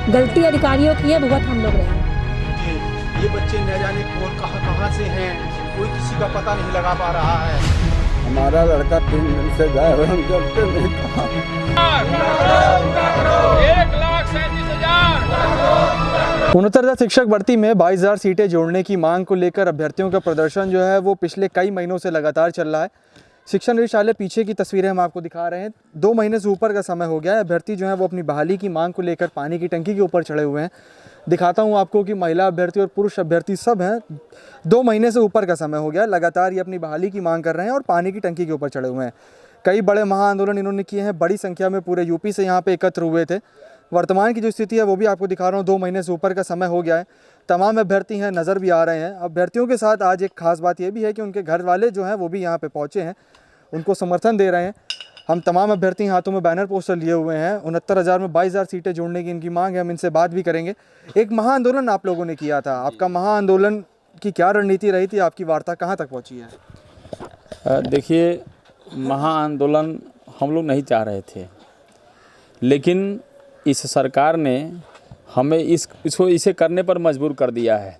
गलती अधिकारियों की है, भुगत हम लोग रहे हैं। ये बच्चे न जाने कौन कहाँ से हैं, कोई किसी का पता नहीं लगा पा रहा है। हमारा लड़का 3 दिन से गायब है, हम जानते नहीं कहाँ। 1,37,000। 69,000 शिक्षक भर्ती में 22,000 सीटें जोड़ने की मांग को लेकर अभ्यर्थियों का प्रदर्शन जो है वो पिछले कई महीनों से लगातार चल रहा है। शिक्षा निदेशालय पीछे की तस्वीरें हम आपको दिखा रहे हैं। 2 महीने से ऊपर का समय हो गया है। अभ्यर्थी जो है वो अपनी बहाली की मांग को लेकर पानी की टंकी के ऊपर चढ़े हुए हैं। दिखाता हूं आपको कि महिला अभ्यर्थी और पुरुष अभ्यर्थी सब हैं। 2 महीने से ऊपर का समय हो गया, लगातार ये अपनी बहाली की मांग कर रहे हैं और पानी की टंकी के ऊपर चढ़े हुए हैं। कई बड़े महाआंदोलन इन्होंने किए हैं, बड़ी संख्या में पूरे यूपी से यहाँ पे एकत्र हुए थे। वर्तमान की जो स्थिति है वो भी आपको दिखा रहा हूँ। 2 महीने से ऊपर का समय हो गया है। तमाम अभ्यर्थी हैं, नज़र भी आ रहे हैं। अभ्यर्थियों के साथ आज एक खास बात ये भी है कि उनके घर वाले जो हैं वो भी यहाँ पे पहुँचे हैं, उनको समर्थन दे रहे हैं। हम तमाम अभ्यर्थी हाथों में बैनर पोस्टर लिए हुए हैं। 69,000 में 22,000 सीटें जोड़ने की इनकी मांग है। हम इनसे बात भी करेंगे। एक महाआंदोलन आप लोगों ने किया था, आपका महाआंदोलन की क्या रणनीति रही थी, आपकी वार्ता कहाँ तक पहुँची है? देखिए, महाआंदोलन हम लोग नहीं चाह रहे थे, लेकिन इस सरकार ने हमें इसे करने पर मजबूर कर दिया है।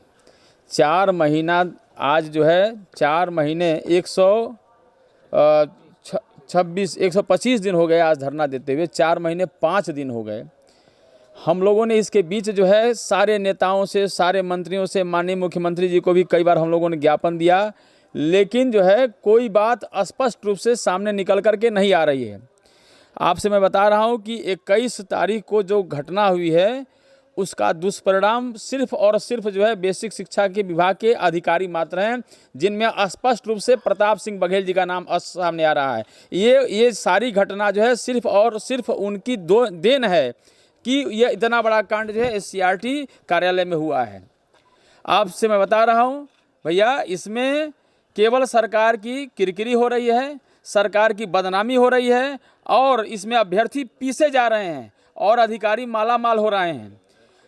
4 महीना आज जो है 4 महीने 125 दिन हो गए आज धरना देते हुए। 4 महीने 5 दिन हो गए। हम लोगों ने इसके बीच जो है सारे नेताओं से, सारे मंत्रियों से, माननीय मुख्यमंत्री जी को भी कई बार हम लोगों ने ज्ञापन दिया, लेकिन जो है कोई बात स्पष्ट रूप से सामने निकल कर के नहीं आ रही है। आपसे मैं बता रहा हूं कि 21 तारीख को जो घटना हुई है उसका दुष्परिणाम सिर्फ और सिर्फ जो है बेसिक शिक्षा के विभाग के अधिकारी मात्र हैं, जिनमें स्पष्ट रूप से प्रताप सिंह बघेल जी का नाम सामने आ रहा है। ये सारी घटना जो है सिर्फ और सिर्फ उनकी देन है कि ये इतना बड़ा कांड जो है SCRT कार्यालय में हुआ है। आपसे मैं बता रहा हूँ भैया, इसमें केवल सरकार की किरकिरी हो रही है, सरकार की बदनामी हो रही है और इसमें अभ्यर्थी पीछे जा रहे हैं और अधिकारी मालामाल हो रहे हैं।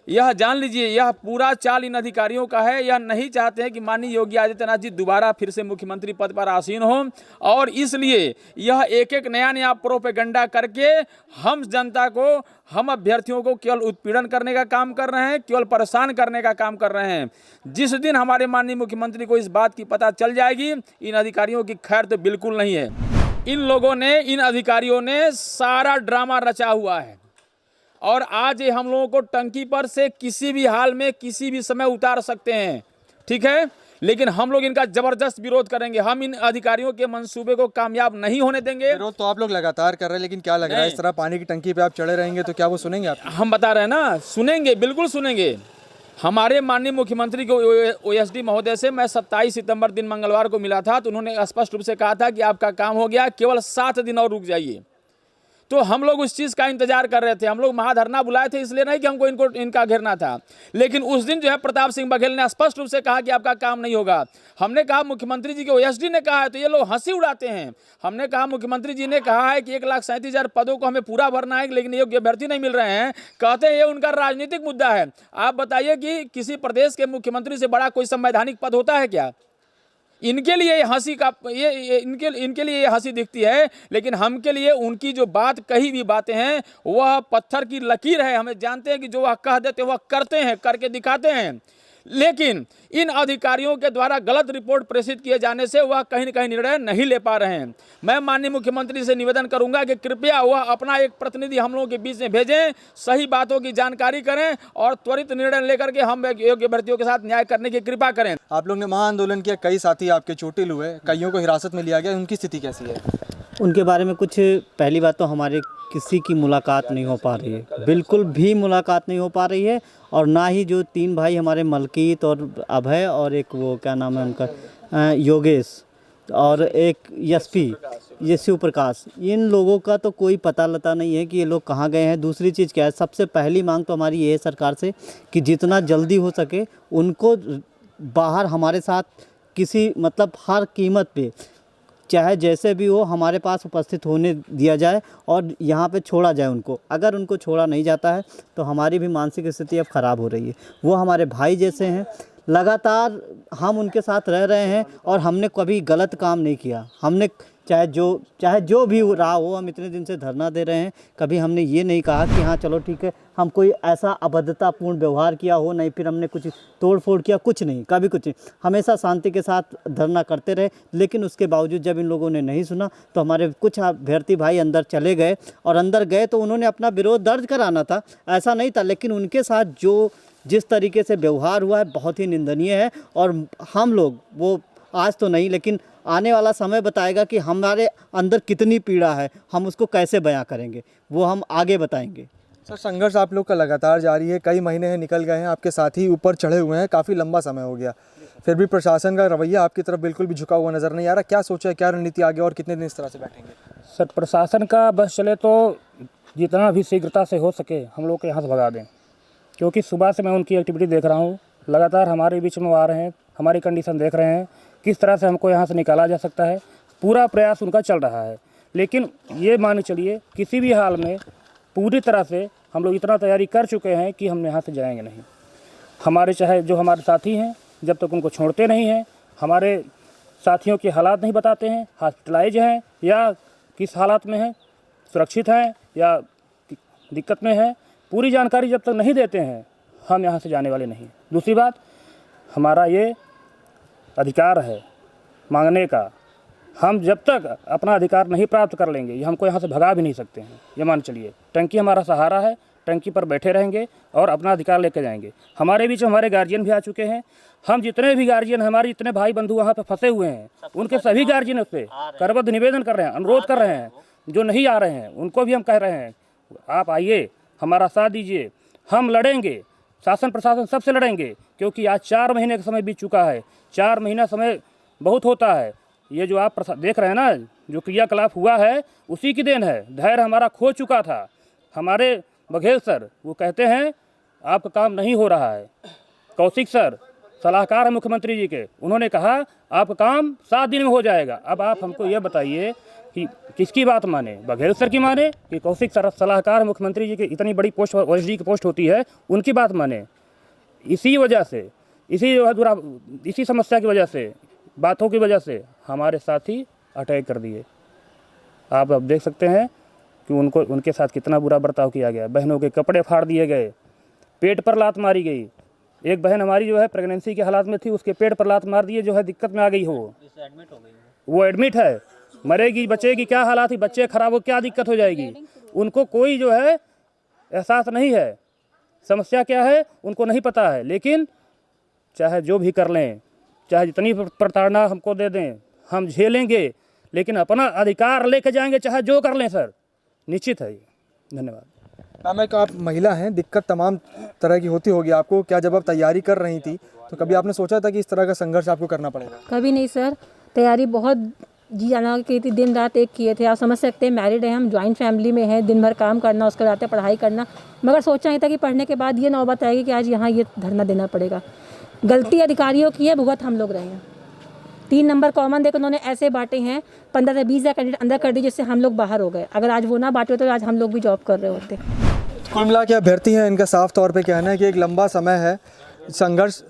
यह जान लीजिए, यह पूरा चाल इन अधिकारियों का है। यह नहीं चाहते हैं कि माननीय योगी आदित्यनाथ जी दोबारा फिर से मुख्यमंत्री पद पर आसीन हों, और इसलिए यह एक नया प्रोपेगेंडा करके हम जनता को, हम अभ्यर्थियों को केवल उत्पीड़न करने का काम कर रहे हैं, केवल परेशान करने का काम कर रहे हैं। जिस दिन हमारे माननीय मुख्यमंत्री को इस बात की पता चल जाएगी, इन अधिकारियों की खैर तो बिल्कुल नहीं है। इन लोगों ने, इन अधिकारियों ने सारा ड्रामा रचा हुआ है और आज ये हम लोगों को टंकी पर से किसी भी हाल में, किसी भी समय उतार सकते हैं, ठीक है, लेकिन हम लोग इनका जबरदस्त विरोध करेंगे। हम इन अधिकारियों के मंसूबे को कामयाब नहीं होने देंगे। विरोध तो आप लोग लगातार कर रहे हैं, लेकिन क्या लग रहा है इस तरह पानी की टंकी पे आप चढ़े रहेंगे तो क्या वो सुनेंगे आप? हम बता रहे हैं ना, सुनेंगे, बिल्कुल सुनेंगे। हमारे माननीय मुख्यमंत्री को OSD महोदय से मैं 27 सितंबर दिन मंगलवार को मिला था, तो उन्होंने स्पष्ट रूप से कहा था कि आपका काम हो गया, केवल 7 दिन और रुक जाइए। तो हम लोग उस चीज़ का इंतजार कर रहे थे। हम लोग महाधरना बुलाए थे इसलिए नहीं कि हमको इनका घेरना था, लेकिन उस दिन जो है प्रताप सिंह बघेल ने स्पष्ट रूप से कहा कि आपका काम नहीं होगा। हमने कहा मुख्यमंत्री जी के OSD ने कहा है, तो ये लोग हंसी उड़ाते हैं। हमने कहा मुख्यमंत्री जी ने कहा है कि 1,37,000 पदों को हमें पूरा भरना है, लेकिन योग्य अभ्यर्थी नहीं मिल रहे हैं। कहते हैं ये उनका राजनीतिक मुद्दा है। आप बताइए कि किसी प्रदेश के मुख्यमंत्री से बड़ा कोई संवैधानिक पद होता है क्या? इनके लिए ये हंसी का इनके लिए ये हंसी दिखती है, लेकिन हमके लिए उनकी जो बात कही भी बातें हैं वह पत्थर की लकीर है। हमें जानते हैं कि जो वह कह देते वह करते हैं, करके दिखाते हैं। लेकिन इन अधिकारियों के द्वारा गलत रिपोर्ट प्रेषित किए जाने से वह कहीं न कहीं निर्णय नहीं ले पा रहे हैं। मैं माननीय मुख्यमंत्री से निवेदन करूंगा कि कृपया वह अपना एक प्रतिनिधि हम लोगों के बीच में भेजें, सही बातों की जानकारी करें और त्वरित निर्णय लेकर के हम योग्य अभ्यर्थियों के साथ न्याय करने की कृपा करें। आप लोग ने महाआंदोलन किया, कई साथी आपके चोटिल हुए, कईयों को हिरासत में लिया गया, उनकी स्थिति कैसी है? उनके बारे में कुछ, पहली बात तो हमारे किसी की मुलाकात नहीं हो पा रही है, बिल्कुल भी मुलाकात नहीं हो पा रही है। और ना ही जो 3 भाई हमारे मलकीत और अभय और एक वो क्या नाम है उनका, योगेश, और एक ये शिव प्रकाश, इन लोगों का तो कोई पता लता नहीं है कि ये लोग कहाँ गए हैं। दूसरी चीज़ क्या है, सबसे पहली मांग तो हमारी ये है सरकार से कि जितना जल्दी हो सके उनको बाहर हमारे साथ किसी मतलब हर कीमत पे, चाहे जैसे भी हो, हमारे पास उपस्थित होने दिया जाए और यहाँ पे छोड़ा जाए उनको। अगर उनको छोड़ा नहीं जाता है तो हमारी भी मानसिक स्थिति अब ख़राब हो रही है। वो हमारे भाई जैसे हैं, लगातार हम उनके साथ रह रहे हैं और हमने कभी गलत काम नहीं किया। हमने चाहे जो भी रहा हो, हम इतने दिन से धरना दे रहे हैं। कभी हमने ये नहीं कहा कि हाँ चलो ठीक है, हम कोई ऐसा अभद्रतापूर्ण व्यवहार किया हो, नहीं फिर हमने कुछ तोड़ फोड़ किया, कुछ नहीं, कभी कुछ नहीं। हमेशा शांति के साथ धरना करते रहे। लेकिन उसके बावजूद जब इन लोगों ने नहीं सुना तो हमारे कुछ अभ्यर्थी भाई अंदर चले गए, और अंदर गए तो उन्होंने अपना विरोध दर्ज कराना था, ऐसा नहीं था। लेकिन उनके साथ जिस तरीके से व्यवहार हुआ है बहुत ही निंदनीय है। और हम लोग, वो आज तो नहीं लेकिन आने वाला समय बताएगा कि हमारे अंदर कितनी पीड़ा है, हम उसको कैसे बयां करेंगे, वो हम आगे बताएंगे। सर, संघर्ष आप लोग का लगातार जारी है, कई महीने हैं निकल गए हैं, आपके साथी ऊपर चढ़े हुए हैं, काफ़ी लंबा समय हो गया, फिर भी प्रशासन का रवैया आपकी तरफ बिल्कुल भी झुका हुआ नज़र नहीं आ रहा। क्या सोचा है, क्या रणनीति आगे और कितने दिन इस तरह से बैठेंगे? सर, प्रशासन का बस चले तो जितना भी शीघ्रता से हो सके हम लोग को यहाँ से भगा दें, क्योंकि सुबह से मैं उनकी एक्टिविटी देख रहा हूँ, लगातार हमारे बीच में आ रहे हैं, हमारी कंडीशन देख रहे हैं, किस तरह से हमको यहाँ से निकाला जा सकता है। पूरा प्रयास उनका चल रहा है। लेकिन ये मान चलिए किसी भी हाल में पूरी तरह से हम लोग इतना तैयारी कर चुके हैं कि हम यहाँ से जाएंगे नहीं। हमारे चाहे जो हमारे साथी हैं, जब तक उनको छोड़ते नहीं हैं, हमारे साथियों के हालात नहीं बताते हैं, हॉस्पिटलाइज हैं या किस हालात में हैं, सुरक्षित हैं या दिक्कत में है, पूरी जानकारी जब तक नहीं देते हैं हम यहाँ से जाने वाले नहीं। दूसरी बात, हमारा ये अधिकार है मांगने का, हम जब तक अपना अधिकार नहीं प्राप्त कर लेंगे ये हमको यहाँ से भगा भी नहीं सकते हैं। ये मान चलिए टंकी हमारा सहारा है, टंकी पर बैठे रहेंगे और अपना अधिकार लेकर जाएंगे। हमारे बीच हमारे गार्जियन भी आ चुके हैं। हम जितने भी गार्जियन, हमारे जितने भाई बंधु वहाँ पे फंसे हुए हैं, उनके सभी गार्जियन से करबद्ध निवेदन कर रहे हैं, अनुरोध कर रहे हैं। जो नहीं आ रहे हैं उनको भी हम कह रहे हैं आप आइए, हमारा साथ दीजिए, हम लड़ेंगे, शासन प्रशासन सबसे लड़ेंगे। क्योंकि आज 4 महीने का समय बीत चुका है। 4 महीना समय बहुत होता है। ये जो आप देख रहे हैं ना, जो क्रियाकलाप हुआ है उसी की देन है। धैर्य हमारा खो चुका था। हमारे बघेल सर वो कहते हैं आपका काम नहीं हो रहा है। कौशिक सर सलाहकार है मुख्यमंत्री जी के, उन्होंने कहा आपका काम 7 दिन में हो जाएगा। अब आप हमको ये बताइए कि किसकी बात माने, बघेल सर की माने कि कौशिक सर सलाहकार मुख्यमंत्री जी की इतनी बड़ी पोस्ट ओएसडी की पोस्ट होती है उनकी बात माने। इसी वजह से, इसी समस्या की वजह से, बातों की वजह से हमारे साथी अटैक कर दिए। आप अब देख सकते हैं कि उनके साथ कितना बुरा बर्ताव किया गया। बहनों के कपड़े फाड़ दिए गए, पेट पर लात मारी गई। एक बहन हमारी जो है प्रेगनेंसी के हालात में थी, उसके पेट पर लात मार दिए, जो है दिक्कत में आ गई हो, वो एडमिट है, मरेगी, बचेगी, क्या हालात ही, बच्चे खराब हो, क्या दिक्कत हो जाएगी। उनको कोई जो है एहसास नहीं है, समस्या क्या है उनको नहीं पता है। लेकिन चाहे जो भी कर लें, चाहे जितनी प्रताड़ना हमको दे दें, हम झेलेंगे, लेकिन अपना अधिकार लेके जाएंगे, चाहे जो कर लें सर, निश्चित है। धन्यवाद। मैम, एक आप महिला हैं, दिक्कत तमाम तरह की होती होगी आपको। क्या जब आप तैयारी कर रही थी तो कभी आपने सोचा था कि इस तरह का संघर्ष आपको करना पड़ेगा? कभी नहीं सर, तैयारी बहुत जी जाना की थी, दिन रात एक किए थे। आप समझ सकते हैं, मैरिड है हम, जॉइंट फैमिली में है, दिन भर काम करना, उसके बाद पढ़ाई करना। मगर सोचा नहीं था कि पढ़ने के बाद ये नौबत आएगी कि आज यहाँ ये धरना देना पड़ेगा। गलती अधिकारियों की है, भुगत हम लोग रहे हैं। 3 नंबर कॉमन देकर उन्होंने ऐसे बांटे हैं, 15 से 20 कैंडिडेट अंदर कर दिए, जिससे हम लोग बाहर हो गए। अगर आज वो ना बांटे तो आज हम लोग भी जॉब कर रहे होते। कुल मिला के अभ्यर्थी हैं, इनका साफ तौर पे कहना है कि एक लंबा समय है संघर्ष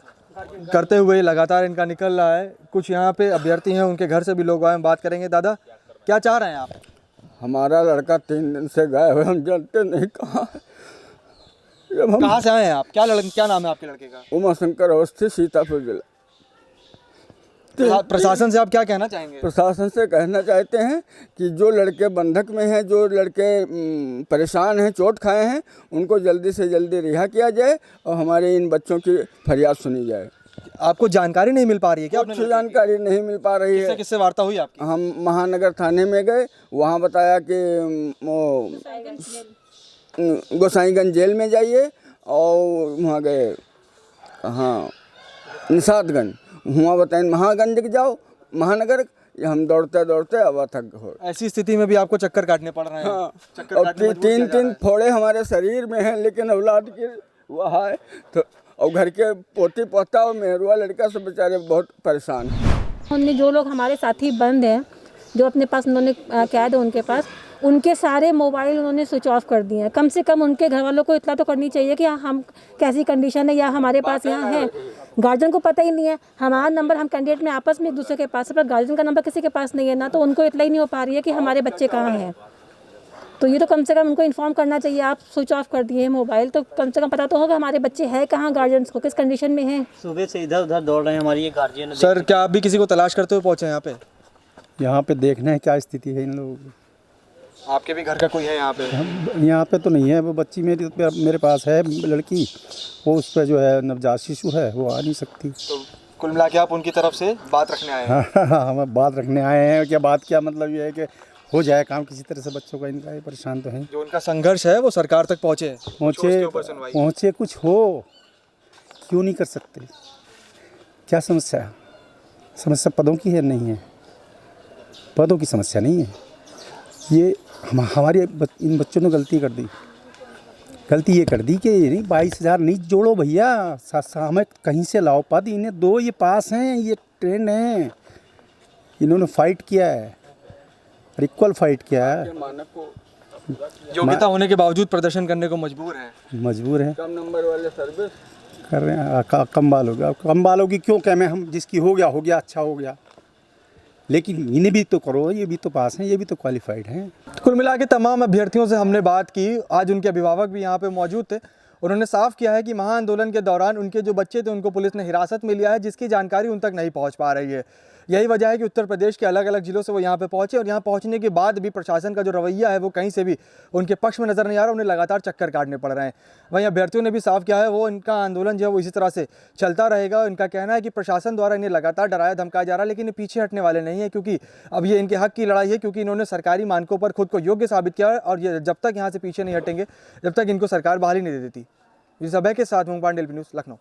करते हुए लगातार इनका निकल रहा है। कुछ यहाँ पे अभ्यर्थी हैं, उनके घर से भी लोग आए, बात करेंगे। दादा, क्या चाह रहे हैं आप? हमारा लड़का 3 दिन से गायब है, हम जानते नहीं कहाँ। कहाँ से आए हैं आप? क्या नाम है आपके लड़के का? उमा शंकर अवस्थी, सीतापुर जिला। प्रशासन से आप क्या कहना चाहेंगे? प्रशासन से कहना चाहते हैं कि जो लड़के बंधक में हैं, जो लड़के परेशान हैं, चोट खाए हैं, उनको जल्दी से जल्दी रिहा किया जाए और हमारे इन बच्चों की फरियाद सुनी जाए। आपको जानकारी नहीं मिल पा रही है क्या? कुछ जानकारी नहीं मिल पा रही है। किससे वार्ता हुई आपकी? हम महानगर थाने में गए, वहाँ बताया कि गोसाईगंज जेल में जाइए, और वहाँ गए, हाँ, निषादगंज, हुआ बताएं महागंज जाओ, महानगर। हम दौड़ते दौड़ते अब थक हो। ऐसी स्थिति में भी आपको चक्कर काटने पड़ रहे हैं? हाँ, और 3 फोड़े हमारे शरीर में हैं, लेकिन औलाद की वह है तो, और घर के पोती पोता और मेहरुआ लड़का सब बेचारे बहुत परेशान हैं। उन्होंने जो लोग हमारे साथी बंद हैं, जो अपने पास उन्होंने कैद है, उनके पास उनके सारे मोबाइल उन्होंने स्विच ऑफ कर दिए हैं। कम से कम उनके घर वालों को इतना तो करनी चाहिए कि हम कैसी कंडीशन है या हमारे पास यहाँ है। गार्जियन को पता ही नहीं है, हमारा नंबर हम कैंडिडेट में आपस में एक दूसरे के पास है, पर गार्जियन का नंबर किसी के पास नहीं है ना, तो उनको इतना ही नहीं हो पा रही है कि हमारे बच्चे कहाँ हैं। तो ये तो कम से कम उनको इन्फॉर्म करना चाहिए। आप स्विच ऑफ कर दिए हैं मोबाइल, तो कम से कम पता तो होगा हमारे बच्चे हैं कहाँ, गार्जियंस को किस कंडीशन में हैं। सुबह से इधर उधर दौड़ रहे हैं हमारी ये गार्जियन। सर क्या आप भी किसी को तलाश करते हुए पहुँचे यहाँ पे? यहाँ पे देखना है क्या स्थिति है इन लोगों की। आपके भी घर का कोई है यहाँ पे? हम यहाँ पे तो नहीं है, वो बच्ची मेरे पास है लड़की, वो उस पर जो है नवजात शिशु है, वो आ नहीं सकती। तो कुल मिला के आप उनकी तरफ से बात रखने आए हैं? हाँ, हम बात रखने आए हैं। क्या बात, क्या मतलब ये है कि हो जाए काम किसी तरह से बच्चों का, इनका ये परेशान तो है। जो उनका संघर्ष है वो सरकार तक पहुँचे कुछ हो, क्यों नहीं कर सकते? क्या समस्या है? समस्या पदों की है? नहीं है, पदों की समस्या नहीं है। ये हमारे इन बच्चों ने गलती कर दी। गलती ये कर दी कि नहीं 22,000 नहीं जोड़ो भैया, हमें कहीं से लाओ पद, इन्हें दो, ये पास हैं, ये ट्रेंड हैं, इन्होंने फाइट किया है, इक्वल फाइट किया है। योग्यता होने के बावजूद प्रदर्शन करने को मजबूर है। कम नंबर वाले सर्विस कर रहे हैं। कम बालों की क्यों कहें हम, जिसकी हो गया अच्छा हो गया, लेकिन इन्हें भी तो करो, ये भी तो पास हैं, ये भी तो क्वालिफाइड हैं। कुल मिला के तमाम अभ्यर्थियों से हमने बात की। आज उनके अभिभावक भी यहाँ पे मौजूद थे। उन्होंने साफ किया है कि महाआंदोलन के दौरान उनके जो बच्चे थे उनको पुलिस ने हिरासत में लिया है, जिसकी जानकारी उन तक नहीं पहुँच पा रही है। यही वजह है कि उत्तर प्रदेश के अलग अलग जिलों से वो यहाँ पे पहुँचे और यहाँ पहुँचने के बाद भी प्रशासन का जो रवैया है वो कहीं से भी उनके पक्ष में नज़र नहीं आ रहा। उन्हें लगातार चक्कर काटने पड़ रहे हैं। वहीं अभ्यर्थियों ने भी साफ किया है वो इनका आंदोलन जो है वो इसी तरह से चलता रहेगा। इनका कहना है कि प्रशासन द्वारा इन्हें लगातार डराया धमकाया जा रहा है, लेकिन ये पीछे हटने वाले नहीं है, क्योंकि अब ये इनके हक की लड़ाई है, क्योंकि इन्होंने सरकारी मानकों पर खुद को योग्य साबित किया है और ये जब तक यहाँ से पीछे नहीं हटेंगे, जब तक इनको सरकार बहाली नहीं दे देती। इस अभय के साथ मूंग पांडेल न्यूज़, लखनऊ।